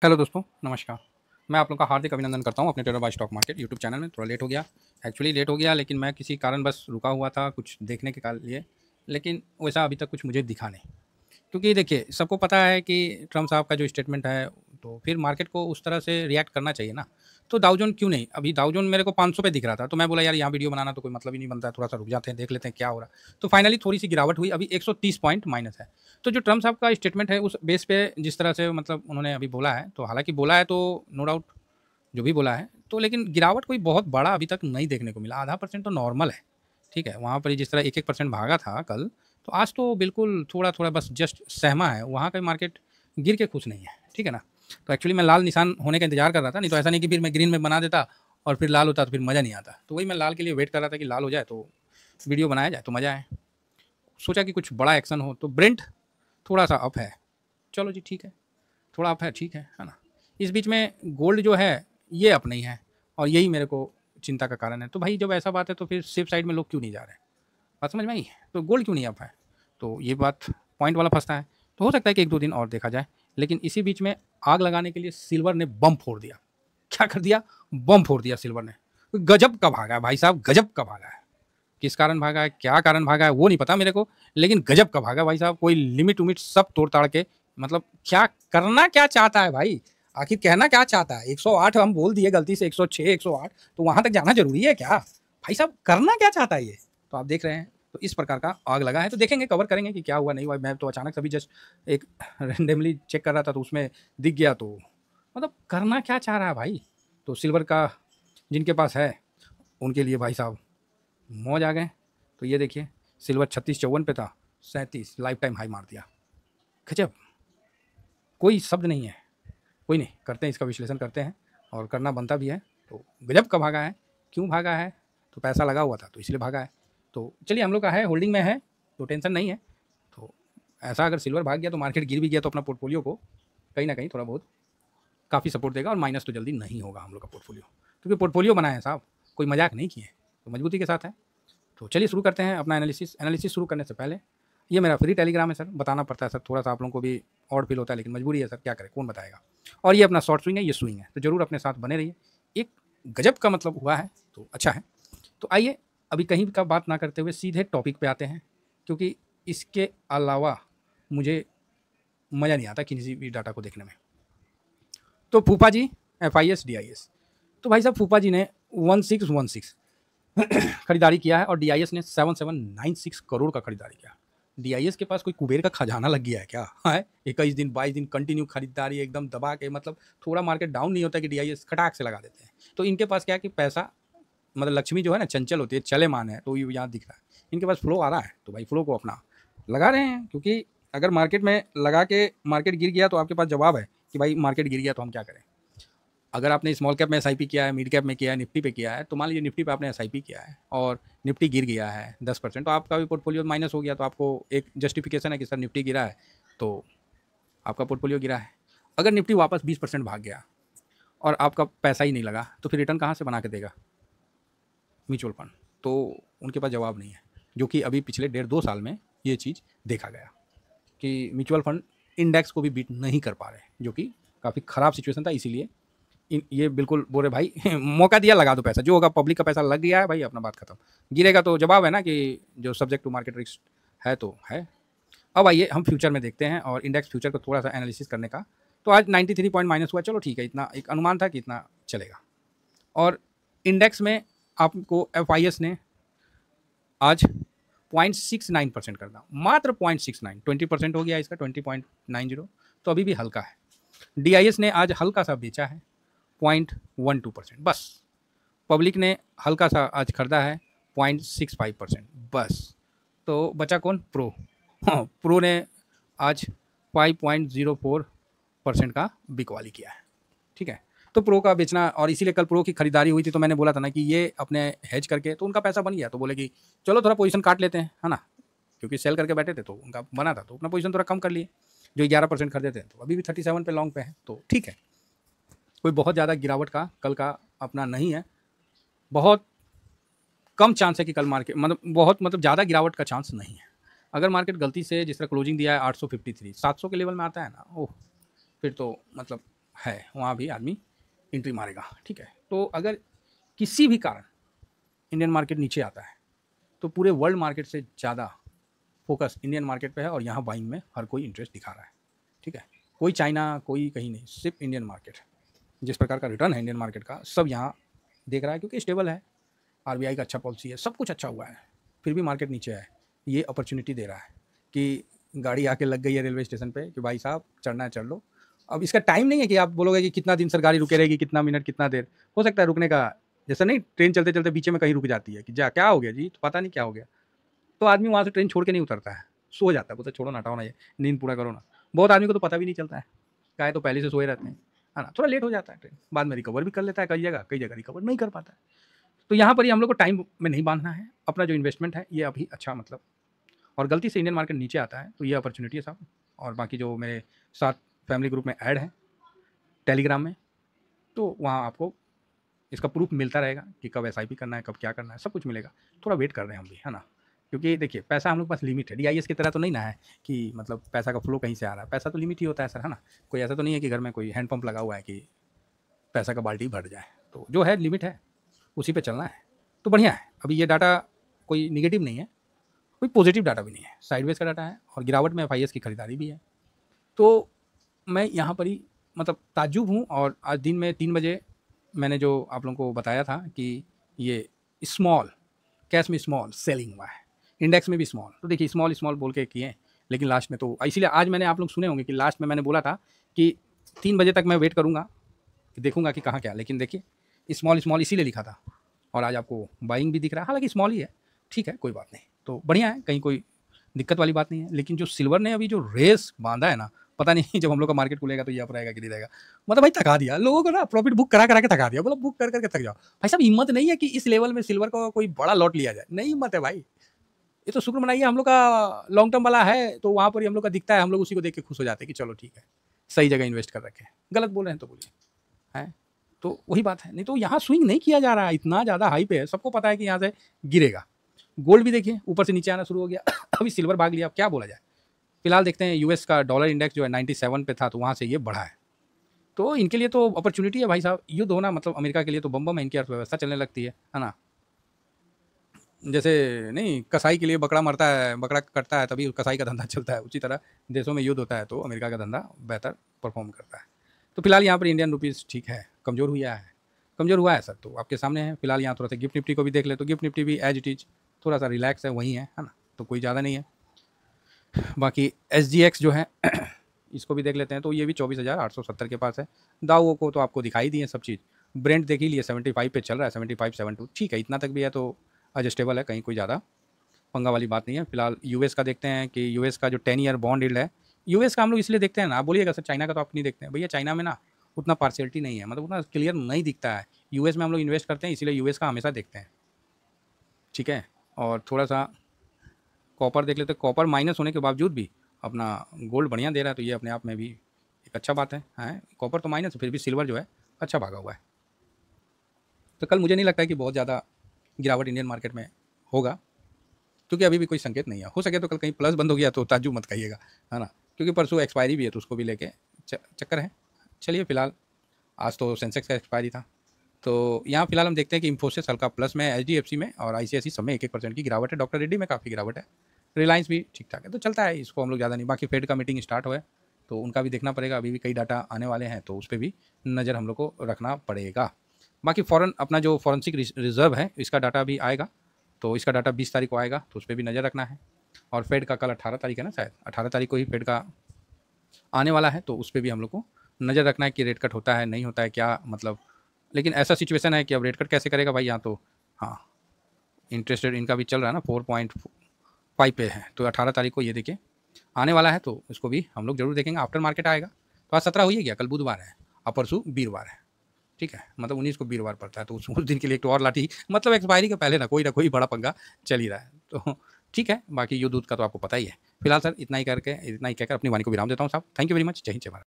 Hello दोस्तों, नमस्कार। मैं आप लोग का हार्दिक अभिनंदन करता हूं अपने trader by stock market YouTube channel में। थोड़ा लेट हो गया, एक्चुअली लेट हो गया, लेकिन मैं किसी कारणवश रुका हुआ था कुछ देखने के लिए, लेकिन वैसा अभी तक कुछ मुझे दिखा नहीं। क्योंकि देखिए, सबको पता है कि ट्रम्प साहब का जो स्टेटमेंट है, तो फिर मार्केट को उस तरह से रिएक्ट करना चाहिए ना। तो डाउ जोन क्यों नहीं, अभी डाउ जोन मेरे को 500 पे दिख रहा था, तो मैं बोला यार यहाँ वीडियो बनाना तो कोई मतलब ही नहीं बनता है, थोड़ा सा रुक जाते हैं, देख लेते हैं क्या हो रहा है। तो फाइनली थोड़ी सी गिरावट हुई, अभी 130 पॉइंट माइनस है। तो जो ट्रम्प साहब का स्टेटमेंट है उस बेस पे जिस तरह से मतलब उन्होंने अभी बोला है, तो हालांकि बोला है तो नो डाउट जो भी बोला है, तो लेकिन गिरावट कोई बहुत बड़ा अभी तक नहीं देखने को मिला। आधा परसेंट तो नॉर्मल है, ठीक है। वहाँ पर जिस तरह 1-1% भागा था कल, तो आज तो बिल्कुल थोड़ा-थोड़ा बस जस्ट सहमा है। वहाँ का मार्केट गिर के खुश नहीं है, ठीक है ना। तो एक्चुअली मैं लाल निशान होने का इंतजार कर रहा था, नहीं तो ऐसा नहीं कि फिर मैं ग्रीन में बना देता और फिर लाल होता तो फिर मज़ा नहीं आता। तो वही मैं लाल के लिए वेट कर रहा था कि लाल हो जाए तो वीडियो बनाया जाए तो मज़ा आए। सोचा कि कुछ बड़ा एक्शन हो, तो ब्रेंट थोड़ा सा अप है, चलो जी ठीक है, थोड़ा अप है, ठीक है ना। इस बीच में गोल्ड जो है ये अप नहीं है, और यही मेरे को चिंता का कारण है। तो भाई जब ऐसा बात है तो फिर सेफ साइड में लोग क्यों नहीं जा रहे हैं, बात समझ में आई। तो गोल्ड क्यों नहीं अप है, तो ये बात पॉइंट वाला फंसता है। तो हो सकता है कि 1-2 दिन और देखा जाए, लेकिन इसी बीच में आग लगाने के लिए सिल्वर ने बम फोड़ दिया। क्या कर दिया, बम फोड़ दिया सिल्वर ने। गजब का भागा है भाई साहब, गजब का भागा है। किस कारण भागा है, क्या कारण भागा है वो नहीं पता मेरे को, लेकिन गजब का भागा भाई साहब। कोई लिमिट उमिट सब तोड़ ताड़ के, मतलब क्या करना क्या चाहता है भाई, आखिर कहना क्या चाहता है। 108 हम बोल दिए गलती से, 106 108, तो वहां तक जाना जरूरी है क्या भाई साहब, करना क्या चाहता है ये। तो आप देख रहे हैं, तो इस प्रकार का आग लगा है। तो देखेंगे, कवर करेंगे कि क्या हुआ नहीं हुआ। मैं तो अचानक से अभी जस्ट एक रेंडमली चेक कर रहा था तो उसमें दिख गया, तो मतलब करना क्या चाह रहा है भाई। तो सिल्वर का जिनके पास है उनके लिए भाई साहब मौज आ गए। तो ये देखिए, सिल्वर 36-54 पे था, 37 लाइफ टाइम हाई मार दिया। गजब, कोई शब्द नहीं है। कोई नहीं, करते हैं इसका विश्लेषण करते हैं, और करना बनता भी है। तो गजब का भागा है, क्यों भागा है, तो पैसा लगा हुआ था तो इसलिए भागा है। तो चलिए, हम लोग का है होल्डिंग में है तो टेंशन नहीं है। तो ऐसा अगर सिल्वर भाग गया तो मार्केट गिर भी गया तो अपना पोर्टफोलियो को कहीं ना कहीं थोड़ा बहुत काफ़ी सपोर्ट देगा, और माइनस तो जल्दी नहीं होगा हम लोग का पोर्टफोलियो, क्योंकि पोर्टफोलियो बनाए हैं साहब, कोई मजाक नहीं किए, तो मजबूती के साथ है। तो चलिए शुरू करते हैं अपना एनालिसिस शुरू करने से पहले, ये मेरा फ्री टेलीग्राम है सर, बताना पड़ता है सर, थोड़ा सा आप लोगों को भी ऑड फील होता है, लेकिन मजबूरी है सर, क्या करें, कौन बताएगा। और ये अपना शॉर्ट स्विंग है, ये स्विंग है, तो जरूर अपने साथ बने रहिए। एक गजब का मतलब हुआ है तो अच्छा है। तो आइए, अभी कहीं का बात ना करते हुए सीधे टॉपिक पे आते हैं, क्योंकि इसके अलावा मुझे मज़ा नहीं आता किसी भी डाटा को देखने में। तो फूफा जी FIS DIS, तो भाई साहब फूफा जी ने 1616 खरीदारी किया है, और DIS ने 7796 करोड़ का खरीदारी किया। DIS के पास कोई कुबेर का खजाना लग गया है क्या है। 21 दिन 22 दिन कंटिन्यू खरीदारी एकदम दबा के, मतलब थोड़ा मार्केट डाउन नहीं होता कि DIS खटाक से लगा देते हैं। तो इनके पास क्या है कि पैसा, मतलब लक्ष्मी जो है ना चंचल होती है, चले मान है, तो ये यहाँ दिख रहा है इनके पास फ्लो आ रहा है, तो भाई फ्लो को अपना लगा रहे हैं। क्योंकि अगर मार्केट में लगा के मार्केट गिर गया तो आपके पास जवाब है कि भाई मार्केट गिर गया तो हम क्या करें। अगर आपने स्मॉल कैप में SIP किया है, मिड कैप में किया है, निफ्टी पे किया है, तो मान लीजिए निफ्टी पे आपने SIP किया है और निफ्टी गिर गया है 10%, तो आपका भी पोर्टफोलियो माइनस हो गया। तो आपको एक जस्टिफिकेशन है कि सर निफ्टी गिरा है तो आपका पोर्टफोलियो गिरा है। अगर निफ्टी वापस 20% भाग गया और आपका पैसा ही नहीं लगा, तो फिर रिटर्न कहाँ से बना के देगा म्यूचुअल फंड। तो उनके पास जवाब नहीं है, जो कि अभी पिछले 1.5-2 साल में ये चीज़ देखा गया कि म्यूचुअल फंड इंडेक्स को भी बीट नहीं कर पा रहे, जो कि काफ़ी ख़राब सिचुएशन था। इसीलिए ये बिल्कुल बोल रहे भाई मौका दिया, लगा दो पैसा, जो होगा पब्लिक का पैसा लग गया है भाई, अपना बात खत्म। गिरेगा तो जवाब है ना कि जो सब्जेक्ट टू मार्केट रिस्क है तो है। अब आइए हम फ्यूचर में देखते हैं, और इंडेक्स फ्यूचर को थोड़ा सा एनालिसिस करने का। तो आज 93 पॉइंट माइनस हुआ, चलो ठीक है, इतना एक अनुमान था कि इतना चलेगा। और इंडेक्स में आपको FIS ने आज 0.69% करना, मात्र 0.69, 20% हो गया इसका, 20.90, तो अभी भी हल्का है। DIS ने आज हल्का सा बेचा है 0.12%, बस। पब्लिक ने हल्का सा आज खरीदा है 0.65%, बस। तो बचा कौन, प्रो। हाँ, प्रो ने आज 5.04% का बिकवाली किया है, ठीक है। तो प्रो का बेचना, और इसीलिए कल प्रो की खरीदारी हुई थी, तो मैंने बोला था ना कि ये अपने हेज करके, तो उनका पैसा बन गया, तो बोले कि चलो थोड़ा पोजीशन काट लेते हैं, है ना, क्योंकि सेल करके बैठे थे तो उनका बना था, तो अपना पोजीशन थोड़ा कम कर लिए। जो 11% खरीदे थे, तो अभी भी 37 पे लॉन्ग पे है, तो ठीक है। कोई बहुत ज़्यादा गिरावट का कल का अपना नहीं है, बहुत कम चांस है कि कल मार्केट मतलब ज़्यादा गिरावट का चांस नहीं है। अगर मार्केट गलती से जिस तरह क्लोजिंग दिया है 853 700 के लेवल में आता है ना, ओह, फिर तो मतलब है वहाँ भी आदमी एंट्री मारेगा, ठीक है। तो अगर किसी भी कारण इंडियन मार्केट नीचे आता है तो पूरे वर्ल्ड मार्केट से ज़्यादा फोकस इंडियन मार्केट पे है और यहाँ बाइंग में हर कोई इंटरेस्ट दिखा रहा है, ठीक है। कोई चाइना, कोई कहीं नहीं, सिर्फ इंडियन मार्केट। जिस प्रकार का रिटर्न है इंडियन मार्केट का, सब यहाँ देख रहा है क्योंकि स्टेबल है, आरबीआई का अच्छा पॉलिसी है, सब कुछ अच्छा हुआ है, फिर भी मार्केट नीचे है। ये अपॉर्चुनिटी दे रहा है कि गाड़ी आके लग गई है रेलवे स्टेशन पे कि भाई साहब चढ़ना है चढ़ लो। अब इसका टाइम नहीं है कि आप बोलोगे कि कितना दिन सर गाड़ी रुके रहेगी, कितना मिनट, कितना देर। हो सकता है रुकने का, जैसा नहीं ट्रेन चलते चलते बीच में कहीं रुक जाती है कि जा क्या हो गया जी, तो पता नहीं क्या हो गया, तो आदमी वहाँ से ट्रेन छोड़ के नहीं उतरता है, सो जाता है, बोलता छोड़ो ना, हटाओ ना, ये नींद पूरा करो ना। बहुत आदमी को तो पता भी नहीं चलता है, क्या है, तो पहले से सोए रहते हैं, है ना। थोड़ा लेट हो जाता है ट्रेन, बाद में रिकवर भी कर लेता है, कई जगह रिकवर नहीं कर पाता है। तो यहाँ पर ही हम लोग को टाइम में नहीं बांधना है, अपना जो इन्वेस्टमेंट है ये अभी अच्छा मतलब, और गलती से इंडियन मार्केट नीचे आता है तो ये अपॉर्चुनिटी है साहब। और बाकी जो मेरे साथ फैमिली ग्रुप में ऐड है टेलीग्राम में, तो वहाँ आपको इसका प्रूफ मिलता रहेगा कि कब एसआईपी करना है, कब क्या करना है, सब कुछ मिलेगा। थोड़ा वेट कर रहे हैं हम भी, है ना, क्योंकि देखिए पैसा हम लोग के पास लिमिट है, डीआईएस की तरह तो नहीं ना है कि मतलब पैसा का फ्लो कहीं से आ रहा है, पैसा तो लिमिट ही होता है सर, है ना। कोई ऐसा तो नहीं है कि घर में कोई हैंड पंप लगा हुआ है कि पैसा का बाल्टी भर जाए, तो जो है लिमिट है उसी पे चलना है। तो बढ़िया है, अभी ये डाटा कोई निगेटिव नहीं है, कोई पॉजिटिव डाटा भी नहीं है, साइडवेज का डाटा है और गिरावट में एफआईएस की खरीदारी भी है। तो मैं यहाँ पर ही मतलब ताज्जुब हूँ। और आज दिन में 3 बजे मैंने जो आप लोगों को बताया था कि ये स्मॉल कैश में स्मॉल सेलिंग हुआ है, इंडेक्स में भी स्मॉल, तो देखिए स्मॉल स्मॉल बोल के किए, लेकिन लास्ट में तो इसीलिए आज मैंने, आप लोग सुने होंगे कि लास्ट में मैंने बोला था कि 3 बजे तक मैं वेट करूँगा, देखूंगा कि कहाँ क्या, लेकिन देखिए स्मॉल स्मॉल इसीलिए लिखा था और आज आपको बाइंग भी दिख रहा है, हालांकि स्मॉल ही है, ठीक है कोई बात नहीं, तो बढ़िया है, कहीं कोई दिक्कत वाली बात नहीं है। लेकिन जो सिल्वर ने अभी जो रेस बांधा है ना, पता नहीं जब हम लोग का मार्केट खुलेगा तो ये अप रहेगा कि नहीं रहेगा, मतलब भाई थका दिया लोगों को ना, प्रॉफिट बुक करा करा के थका दिया, मतलब बुक कर करके थक जाओ भाई साहब। हिम्मत नहीं है कि इस लेवल में सिल्वर का कोई बड़ा लॉट लिया जाए, नहीं हिम्मत है भाई। ये तो शुक्र मनाइए हम लोग का लॉन्ग टर्म वाला है, तो वहाँ पर ही हम लोग का दिखता है, हम लोग उसी को देख के खुश हो जाते हैं कि चलो ठीक है सही जगह इन्वेस्ट कर रखे हैं। गलत बोल रहे हैं तो बोलिए, है तो वही बात है। नहीं तो यहाँ स्विंग नहीं किया जा रहा है, इतना ज़्यादा हाई पे है, सबको पता है कि यहाँ से गिरेगा। गोल्ड भी देखिए ऊपर से नीचे आना शुरू हो गया अभी सिल्वर भाग लिया, अब क्या बोला जाए। फिलहाल देखते हैं यूएस का डॉलर इंडेक्स जो है 97 पे था, तो वहाँ से ये बढ़ा है, तो इनके लिए तो अपॉर्चुनिटी है भाई साहब। युद्ध होना मतलब अमेरिका के लिए तो बम है, इनकी अर्थव्यवस्था चलने लगती है ना। जैसे नहीं कसाई के लिए बकरा मरता है, बकरा कटता है तभी कसाई का धंधा चलता है, उसी तरह देशों में युद्ध होता है तो अमेरिका का धंधा बेहतर परफॉर्म करता है। तो फिलहाल यहाँ पर इंडियन रुपीज़ ठीक है, कमज़ोर हुआ है सर, तो आपके सामने है। फिलहाल यहाँ थोड़ा सा गिफ्ट निफ्टी को भी देख ले, तो गिफ्ट निफ्टी भी एज इट इज थोड़ा सा रिलैक्स है, वही है ना, तो कोई ज़्यादा नहीं है। बाकी SGX जो है इसको भी देख लेते हैं, तो ये भी 24,870 के पास है। दावों को तो आपको दिखाई दी है सब चीज़, ब्रेंट देख ही लिए 75 पे चल रहा है, 75-72 ठीक है, इतना तक भी है तो एडजस्टेबल है, कहीं कोई ज़्यादा पंगा वाली बात नहीं है। फिलहाल यूएस का देखते हैं कि यूएस का जो 10 ईयर बॉन्ड यील्ड है, यूएस का हम लोग इसलिए देखते हैं ना, आप बोलिएगा सर चाइना का तो आप नहीं देखते हैं, भैया चाइना में ना उतना पार्शियलिटी नहीं है, मतलब उतना क्लियर नहीं दिखता है। यूएस में हम लोग इन्वेस्ट करते हैं इसलिए यूएस का हमेशा देखते हैं, ठीक है। और थोड़ा सा कॉपर देख लेते हैं, कॉपर माइनस होने के बावजूद भी अपना गोल्ड बढ़िया दे रहा है, तो ये अपने आप में भी एक अच्छा बात है। कॉपर तो माइनस है फिर भी सिल्वर जो है अच्छा भागा हुआ है। तो कल मुझे नहीं लगता है कि बहुत ज़्यादा गिरावट इंडियन मार्केट में होगा, क्योंकि अभी भी कोई संकेत नहीं है। हो सके तो कल कहीं प्लस बंद हो गया तो ताज्जुब मत कहिएगा, है ना, क्योंकि परसों एक्सपायरी भी है तो उसको भी लेके चक्कर है। चलिए फिलहाल आज तो सेंसेक्स का एक्सपायरी था, तो यहाँ फिलहाल हम देखते हैं कि इंफोसिस हल्का प्लस में, HDFC में और ICICI सब में 1-1% की गिरावट है, डॉक्टर रेड्डी में काफ़ी गिरावट है, रिलायंस भी ठीक ठाक है, तो चलता है, इसको हम लोग ज़्यादा नहीं। बाकी फेड का मीटिंग स्टार्ट हुआ है तो उनका भी देखना पड़ेगा, अभी भी कई डाटा आने वाले हैं तो उस पर भी नज़र हम लोग को रखना पड़ेगा। बाकी फ़ॉरेन अपना जो फॉरेंसिक रिजर्व है इसका डाटा भी आएगा, तो इसका डाटा 20 तारीख को आएगा, तो उस पर भी नज़र रखना है। और फेड का कल 18 तारीख है ना, शायद 18 तारीख को ही फेड का आने वाला है, तो उस पर भी हम लोग को नज़र रखना है कि रेट कट होता है नहीं होता है क्या मतलब। लेकिन ऐसा सिचुएशन है कि अब रेट कट कैसे करेगा भाई, यहाँ तो हाँ इंटरेस्ट रेट इनका भी चल रहा है ना 4.5 पे है, तो 18 तारीख को ये देखिए आने वाला है, तो इसको भी हम लोग जरूर देखेंगे। आफ्टर मार्केट आएगा, तो आज 17 हो ही गया, कल बुधवार है और परसों वीरवार है, ठीक है, मतलब 19 को वीरवार पड़ता है, तो उस दिन के लिए एक तो और लाठी, मतलब एक्सपायरी के पहले ना कोई बड़ा पंगा चल ही रहा है, तो ठीक है। बाकी युद्ध का तो आपको पता ही है। फिलहाल सर इतना ही कहकर अपनी वाणी को विराम देता हूँ साहब। Thank you very much. जय हिंद जय भारत।